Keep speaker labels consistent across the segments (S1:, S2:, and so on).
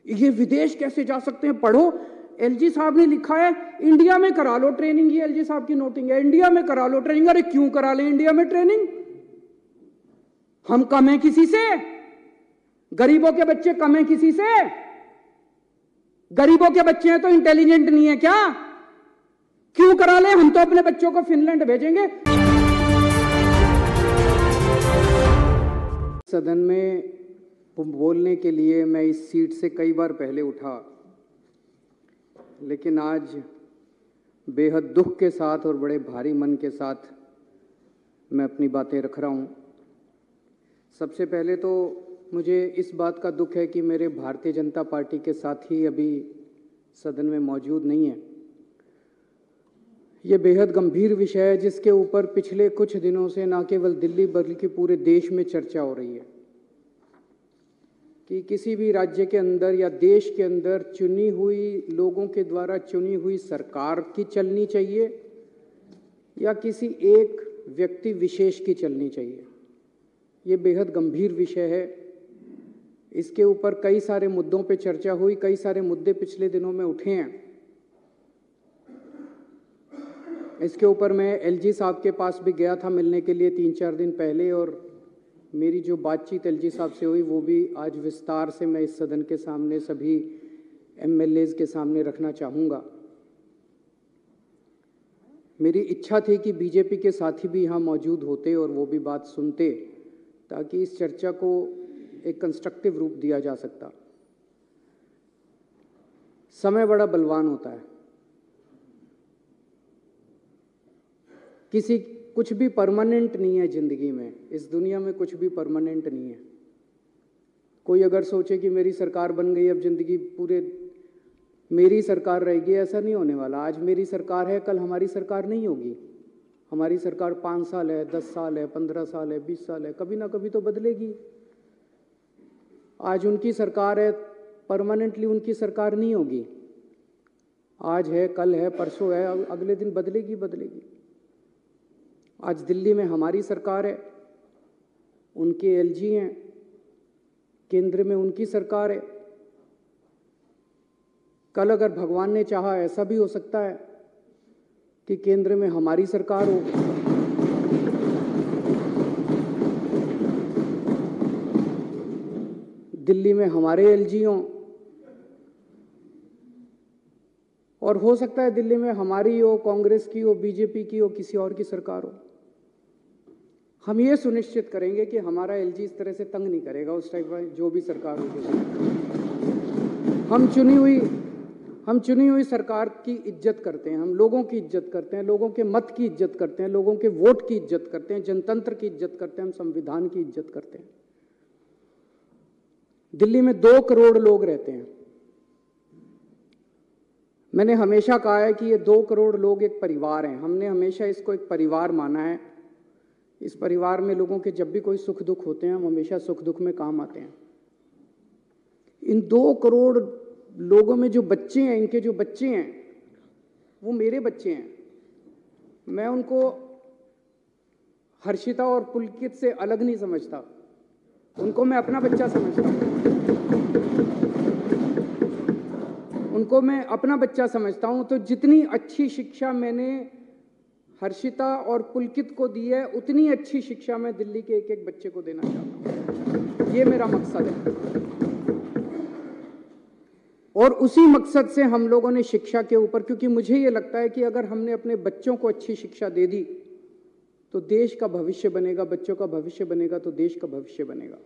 S1: ये विदेश कैसे जा सकते हैं? पढ़ो, एलजी साहब ने लिखा है इंडिया में करा लो ट्रेनिंग। ये एलजी साहब की नोटिंग है, इंडिया में करा लो ट्रेनिंग। अरे क्यों करा ले इंडिया में ट्रेनिंग? हम कम हैं किसी से? गरीबों के बच्चे कम हैं किसी से? गरीबों के बच्चे हैं तो इंटेलिजेंट नहीं है क्या? क्यों करा ले? हम तो अपने बच्चों को फिनलैंड भेजेंगे। सदन में बोलने के लिए मैं इस सीट से कई बार पहले उठा, लेकिन आज बेहद दुख के साथ और बड़े भारी मन के साथ मैं अपनी बातें रख रहा हूं। सबसे पहले तो मुझे इस बात का दुख है कि मेरे भारतीय जनता पार्टी के साथी अभी सदन में मौजूद नहीं है। ये बेहद गंभीर विषय है जिसके ऊपर पिछले कुछ दिनों से न केवल दिल्ली बल्कि पूरे देश में चर्चा हो रही है कि किसी भी राज्य के अंदर या देश के अंदर चुनी हुई लोगों के द्वारा चुनी हुई सरकार की चलनी चाहिए या किसी एक व्यक्ति विशेष की चलनी चाहिए। ये बेहद गंभीर विषय है। इसके ऊपर कई सारे मुद्दों पे चर्चा हुई, कई सारे मुद्दे पिछले दिनों में उठे हैं। इसके ऊपर मैं एलजी साहब के पास भी गया था मिलने के लिए 3-4 दिन पहले, और मेरी जो बातचीत एलजी साहब से हुई वो भी आज विस्तार से मैं इस सदन के सामने सभी एमएलएज के सामने रखना चाहूँगा। मेरी इच्छा थी कि बीजेपी के साथी भी यहाँ मौजूद होते और वो भी बात सुनते, ताकि इस चर्चा को एक कंस्ट्रक्टिव रूप दिया जा सकता। समय बड़ा बलवान होता है। कुछ भी परमानेंट नहीं है जिंदगी में। इस दुनिया में कुछ भी परमानेंट नहीं है। कोई अगर सोचे कि मेरी सरकार बन गई अब जिंदगी पूरे मेरी सरकार रहेगी, ऐसा नहीं होने वाला। आज मेरी सरकार है, कल हमारी सरकार नहीं होगी। हमारी सरकार 5 साल है, 10 साल है, 15 साल है, 20 साल है, कभी ना कभी तो बदलेगी। आज उनकी सरकार है, परमानेंटली उनकी सरकार नहीं होगी। आज है, कल है, परसों है, अगले दिन बदलेगी। आज दिल्ली में हमारी सरकार है, उनके एलजी हैं, केंद्र में उनकी सरकार है। कल अगर भगवान ने चाहा ऐसा भी हो सकता है कि केंद्र में हमारी सरकार हो। दिल्ली में हमारे एलजी हों, और हो सकता है दिल्ली में हमारी हो, कांग्रेस की हो, बीजेपी की हो, किसी और की सरकार हो। हम ये सुनिश्चित करेंगे कि हमारा एलजी इस तरह से तंग नहीं करेगा उस टाइप का जो भी सरकार होगी। हम चुनी हुई सरकार की इज्जत करते हैं, हम लोगों की इज्जत करते हैं, लोगों के मत की इज्जत करते हैं, लोगों के वोट की इज्जत करते हैं, जनतंत्र की इज्जत करते हैं, हम संविधान की इज्जत करते हैं। दिल्ली में 2 करोड़ लोग रहते हैं। मैंने हमेशा कहा है कि ये 2 करोड़ लोग एक परिवार हैं। हमने हमेशा इसको एक परिवार माना है। इस परिवार में लोगों के जब भी कोई सुख दुख होते हैं, हम हमेशा सुख दुख में काम आते हैं। इन 2 करोड़ लोगों में जो बच्चे हैं, इनके जो बच्चे हैं वो मेरे बच्चे हैं। मैं उनको हर्षिता और पुलकित से अलग नहीं समझता, उनको मैं अपना बच्चा समझता हूँ। उनको मैं अपना बच्चा समझता हूँ। तो जितनी अच्छी शिक्षा मैंने हर्षिता और पुलकित को दी है, उतनी अच्छी शिक्षा मैं दिल्ली के एक एक बच्चे को देना चाहता हूँ। ये मेरा मकसद है, और उसी मकसद से हम लोगों ने शिक्षा के ऊपर, क्योंकि मुझे ये लगता है कि अगर हमने अपने बच्चों को अच्छी शिक्षा दे दी तो देश का भविष्य बनेगा, बच्चों का भविष्य बनेगा तो देश का भविष्य बनेगा।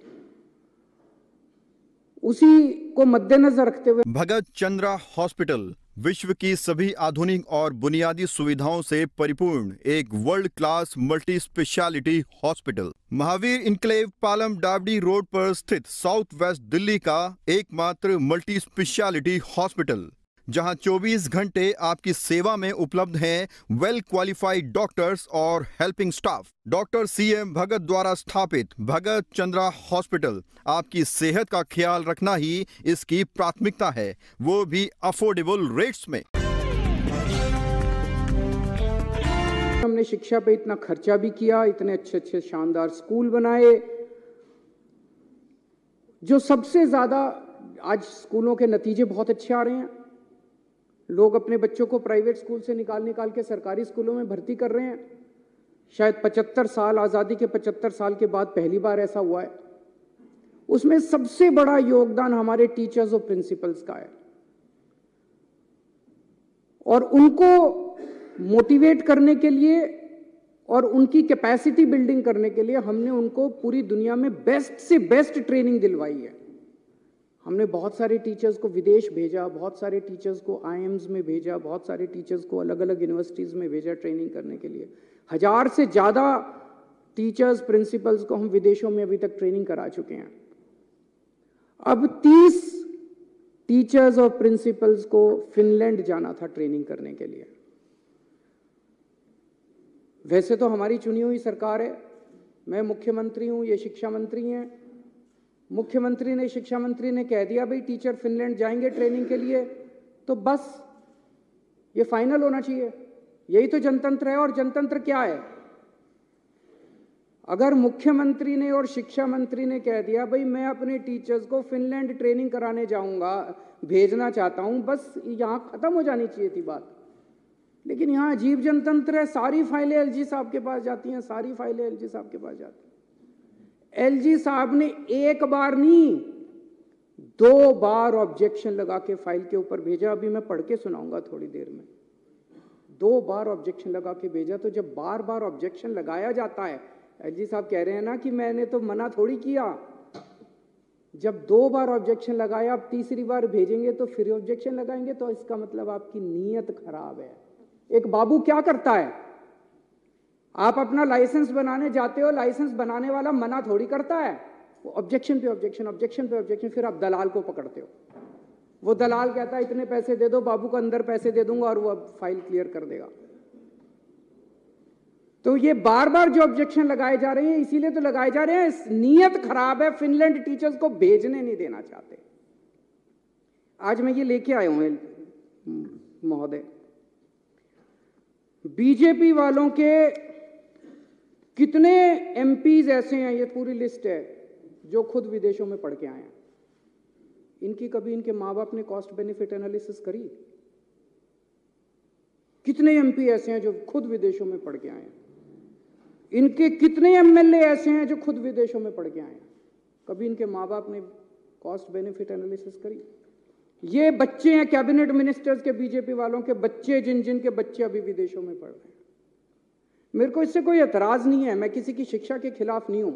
S1: उसी को मद्देनजर रखते हुए
S2: भगत चंद्रा हॉस्पिटल विश्व की सभी आधुनिक और बुनियादी सुविधाओं से परिपूर्ण एक world class multi speciality hospital, Mahavir enclave Palam Dawdi road पर स्थित साउथ वेस्ट दिल्ली का एकमात्र मल्टी स्पेशलिटी हॉस्पिटल, जहां 24 घंटे आपकी सेवा में उपलब्ध हैं वेल क्वालिफाइड डॉक्टर्स और हेल्पिंग स्टाफ। डॉक्टर CM भगत द्वारा स्थापित भगत चंद्रा हॉस्पिटल आपकी सेहत का ख्याल रखना ही इसकी प्राथमिकता है, वो भी अफोर्डेबल रेट्स में।
S1: हमने शिक्षा पे इतना खर्चा भी किया, इतने अच्छे अच्छे शानदार स्कूल बनाए। जो सबसे ज्यादा आज स्कूलों के नतीजे बहुत अच्छे आ रहे हैं। लोग अपने बच्चों को प्राइवेट स्कूल से निकाल के सरकारी स्कूलों में भर्ती कर रहे हैं। शायद 75 साल, आज़ादी के 75 साल के बाद पहली बार ऐसा हुआ है। उसमें सबसे बड़ा योगदान हमारे टीचर्स और प्रिंसिपल्स का है, और उनको मोटिवेट करने के लिए और उनकी कैपेसिटी बिल्डिंग करने के लिए हमने उनको पूरी दुनिया में बेस्ट से बेस्ट ट्रेनिंग दिलवाई है। हमने बहुत सारे टीचर्स को विदेश भेजा, बहुत सारे टीचर्स को आईएम्स में भेजा, बहुत सारे टीचर्स को अलग अलग यूनिवर्सिटीज़ में भेजा ट्रेनिंग करने के लिए। 1000 से ज़्यादा टीचर्स, प्रिंसिपल्स को हम विदेशों में अभी तक ट्रेनिंग करा चुके हैं। अब 30 टीचर्स और प्रिंसिपल्स को फिनलैंड जाना था ट्रेनिंग करने के लिए। वैसे तो हमारी चुनी हुई सरकार है, मैं मुख्यमंत्री हूं, ये शिक्षा मंत्री हैं। मुख्यमंत्री ने, शिक्षा मंत्री ने कह दिया भाई टीचर फिनलैंड जाएंगे ट्रेनिंग के लिए, तो बस ये फाइनल होना चाहिए। यही तो जनतंत्र है। और जनतंत्र क्या है? अगर मुख्यमंत्री ने और शिक्षा मंत्री ने कह दिया भाई मैं अपने टीचर्स को फिनलैंड ट्रेनिंग कराने जाऊंगा, भेजना चाहता हूं, बस यहां खत्म हो जानी चाहिए थी बात। लेकिन यहां अजीब जनतंत्र है। सारी फाइलें एलजी साहब के पास जाती हैं, सारी फाइलें एलजी साहब के पास जाती हैं। एलजी साहब ने एक बार नहीं, 2 बार ऑब्जेक्शन लगा के फाइल के ऊपर भेजा। अभी मैं पढ़ के सुनाऊंगा थोड़ी देर में। 2 बार ऑब्जेक्शन लगा के भेजा। तो जब बार बार ऑब्जेक्शन लगाया जाता है, एलजी साहब कह रहे हैं ना कि मैंने तो मना थोड़ी किया। जब 2 बार ऑब्जेक्शन लगाया, अब तीसरी बार भेजेंगे तो फिर ऑब्जेक्शन लगाएंगे, तो इसका मतलब आपकी नीयत खराब है। एक बाबू क्या करता है? आप अपना लाइसेंस बनाने जाते हो, लाइसेंस बनाने वाला मना थोड़ी करता है, वो ऑब्जेक्शन पे ऑब्जेक्शन, ऑब्जेक्शन पे ऑब्जेक्शन, फिर आप दलाल को पकड़ते हो। वो दलाल कहता है इतने पैसे दे दो, बाबू को अंदर पैसे दे दूंगा और वो फाइल क्लियर कर देगा। तो ये बार बार जो ऑब्जेक्शन लगाए जा रहे हैं, इसीलिए तो लगाए जा रहे हैं, नीयत खराब है। फिनलैंड टीचर्स को भेजने नहीं देना चाहते। आज मैं ये लेके आया हूं महोदय, बीजेपी वालों के कितने एमपीज ऐसे हैं, ये पूरी लिस्ट है, जो खुद विदेशों में पढ़ के आए हैं। इनकी कभी इनके माँ बाप ने कॉस्ट बेनिफिट एनालिसिस करी? कितने एमपी ऐसे हैं जो खुद विदेशों में पढ़ के आए हैं? इनके कितने एमएलए ऐसे हैं जो खुद विदेशों में पढ़ के आए हैं? कभी इनके माँ बाप ने कॉस्ट बेनिफिट एनालिसिस करी? ये बच्चे हैं कैबिनेट मिनिस्टर्स के, बीजेपी वालों के बच्चे, जिन के बच्चे अभी विदेशों में पढ़ रहे हैं। मेरे को इससे कोई एतराज नहीं है, मैं किसी की शिक्षा के खिलाफ नहीं हूं।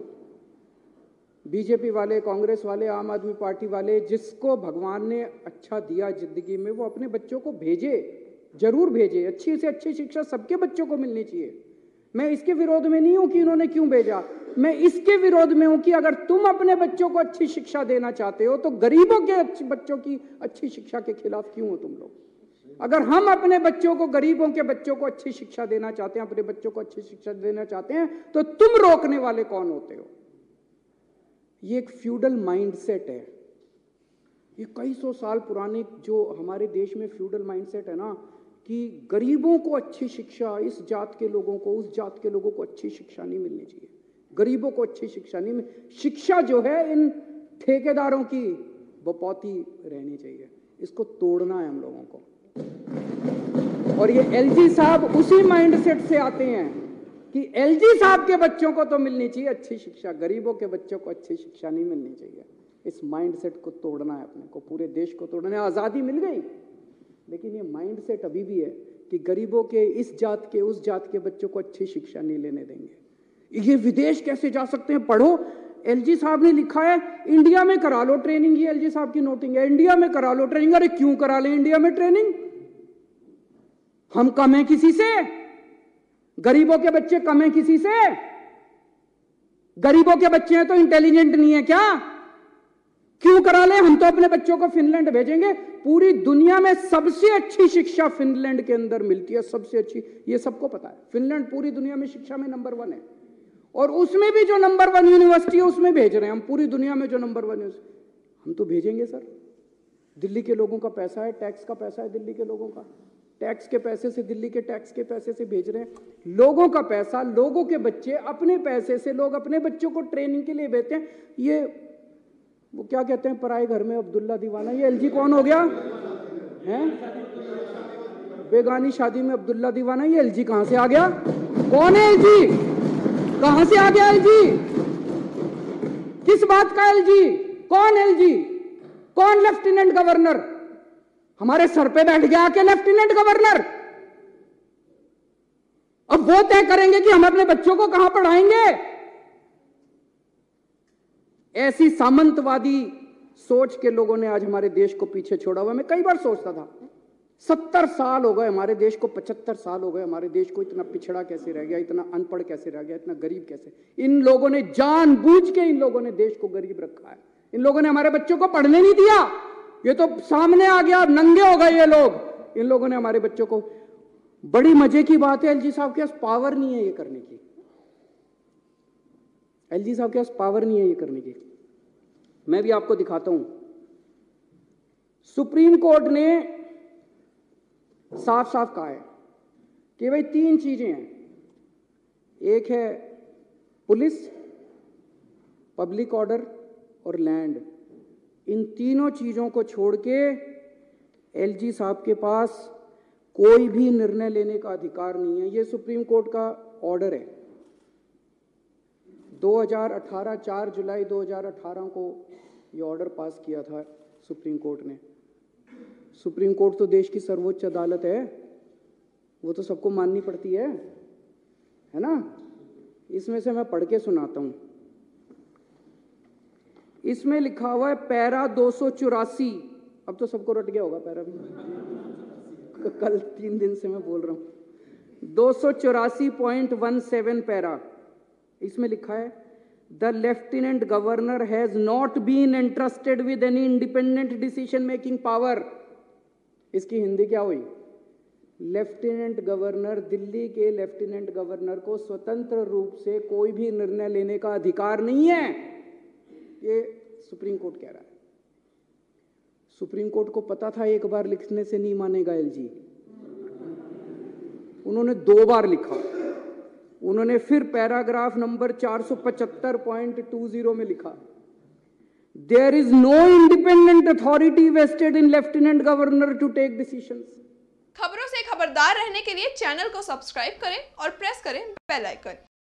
S1: बीजेपी वाले, कांग्रेस वाले, आम आदमी पार्टी वाले, जिसको भगवान ने अच्छा दिया जिंदगी में, वो अपने बच्चों को भेजे, जरूर भेजे। अच्छी से अच्छी शिक्षा सबके बच्चों को मिलनी चाहिए। मैं इसके विरोध में नहीं हूं कि इन्होंने क्यों भेजा। मैं इसके विरोध में हूं कि अगर तुम अपने बच्चों को अच्छी शिक्षा देना चाहते हो तो गरीबों के बच्चों की अच्छी शिक्षा के खिलाफ क्यों हो तुम लोग? अगर हम अपने बच्चों को, गरीबों के बच्चों को अच्छी शिक्षा देना चाहते हैं, अपने बच्चों को अच्छी शिक्षा देना चाहते हैं, तो तुम रोकने वाले कौन होते हो? ये एक फ्यूडल माइंडसेट है। ये कई सौ साल पुराने जो हमारे देश में फ्यूडल माइंडसेट है ना, कि गरीबों को अच्छी शिक्षा, इस जात के लोगों को, उस जात के लोगों को अच्छी शिक्षा नहीं मिलनी चाहिए। गरीबों को अच्छी शिक्षा नहीं मिल, शिक्षा जो है इन ठेकेदारों की बपौती रहनी चाहिए। इसको तोड़ना है हम लोगों को। और ये एलजी साहब उसी माइंडसेट से आते हैं कि एलजी साहब के बच्चों को तो मिलनी चाहिए अच्छी शिक्षा, गरीबों के बच्चों को अच्छी शिक्षा नहीं मिलनी चाहिए। इस माइंडसेट को तोड़ना है अपने को, पूरे देश को तोड़ना है। आज़ादी मिल गई, लेकिन ये माइंडसेट अभी भी है कि गरीबों के, इस जात के, उस जात के बच्चों को अच्छी शिक्षा नहीं लेने देंगे। ये विदेश कैसे जा सकते हैं? पढ़ो, एलजी साहब ने लिखा है इंडिया में करा लो ट्रेनिंग। ये एलजी साहब की नोटिंग है, इंडिया में करा लो ट्रेनिंग। अरे क्यों करा लें इंडिया में ट्रेनिंग? हम कम हैं किसी से? गरीबों के बच्चे कम हैं किसी से? गरीबों के बच्चे हैं तो इंटेलिजेंट नहीं है क्या? क्यों करा ले? हम तो अपने बच्चों को फिनलैंड भेजेंगे। पूरी दुनिया में सबसे अच्छी शिक्षा फिनलैंड के अंदर मिलती है, सबसे अच्छी, ये सबको पता है। फिनलैंड पूरी दुनिया में शिक्षा में नंबर 1 है, और उसमें भी जो नंबर 1 यूनिवर्सिटी है उसमें भेज रहे हैं हम। पूरी दुनिया में जो नंबर 1 हम तो भेजेंगे सर। दिल्ली के लोगों का पैसा है, टैक्स का पैसा है दिल्ली के लोगों का, टैक्स के पैसे से, दिल्ली के टैक्स के पैसे से भेज रहे हैं। लोगों का पैसा, लोगों के बच्चे, अपने पैसे से लोग अपने बच्चों को ट्रेनिंग के लिए भेजते हैं। ये वो क्या कहते हैं, पराए घर में अब्दुल्ला दीवाना। ये एलजी कौन हो गया है? बेगानी शादी में अब्दुल्ला दीवाना। ये एलजी कहां से आ गया? कौन है एलजी? कहां से आ गया एलजी? किस बात का एलजी? कौन एलजी? कौन लेफ्टिनेंट गवर्नर? हमारे सर पे बैठ गया आके लेफ्टिनेंट गवर्नर। अब वो तय करेंगे कि हम अपने बच्चों को कहां पढ़ाएंगे। ऐसी सामंतवादी सोच के लोगों ने आज हमारे देश को पीछे छोड़ा हुआ। मैं कई बार सोचता था 70 साल हो गए हमारे देश को, 75 साल हो गए हमारे देश को, इतना पिछड़ा कैसे रह गया, इतना अनपढ़ कैसे रह गया, इतना गरीब कैसे। इन लोगों ने जानबूझ के इन लोगों ने देश को गरीब रखा है। इन लोगों ने हमारे बच्चों को पढ़ने नहीं दिया। ये तो सामने आ गया, नंगे हो गए ये लोग। इन लोगों ने हमारे बच्चों को, बड़ी मजे की बात है, एलजी साहब के पास पावर नहीं है ये करने की। एलजी साहब के पास पावर नहीं है ये करने की। मैं भी आपको दिखाता हूं। सुप्रीम कोर्ट ने साफ साफ कहा है कि भाई 3 चीजें हैं। एक है पुलिस, पब्लिक ऑर्डर और लैंड। इन तीनों चीजों को छोड़ के एलजी साहब के पास कोई भी निर्णय लेने का अधिकार नहीं है। ये सुप्रीम कोर्ट का ऑर्डर है। 2018 4 जुलाई 2018 को ये ऑर्डर पास किया था सुप्रीम कोर्ट ने। सुप्रीम कोर्ट तो देश की सर्वोच्च अदालत है, वो तो सबको माननी पड़ती है ना। इसमें से मैं पढ़ के सुनाता हूं। इसमें लिखा हुआ है पैरा 284। अब तो सबको रट गया होगा पैरा भी, कल 3 दिन से मैं बोल रहा हूं। 284.17 पैरा। इसमें लिखा है the lieutenant governor has not been entrusted with any independent decision making power. इसकी हिंदी क्या हुई? लेफ्टिनेंट गवर्नर, दिल्ली के लेफ्टिनेंट गवर्नर को स्वतंत्र रूप से कोई भी निर्णय लेने का अधिकार नहीं है। ये सुप्रीम कोर्ट कह रहा है। सुप्रीम कोर्ट को पता था एक बार लिखने से नहीं मानेगा एलजी। उन्होंने 2 बार लिखा। उन्होंने फिर पैराग्राफ नंबर 475.20 में लिखा there is no independent authority vested in lieutenant governor to take decisions.
S3: खबरों से खबरदार रहने के लिए चैनल को सब्सक्राइब करें और प्रेस करें बेल आइकन।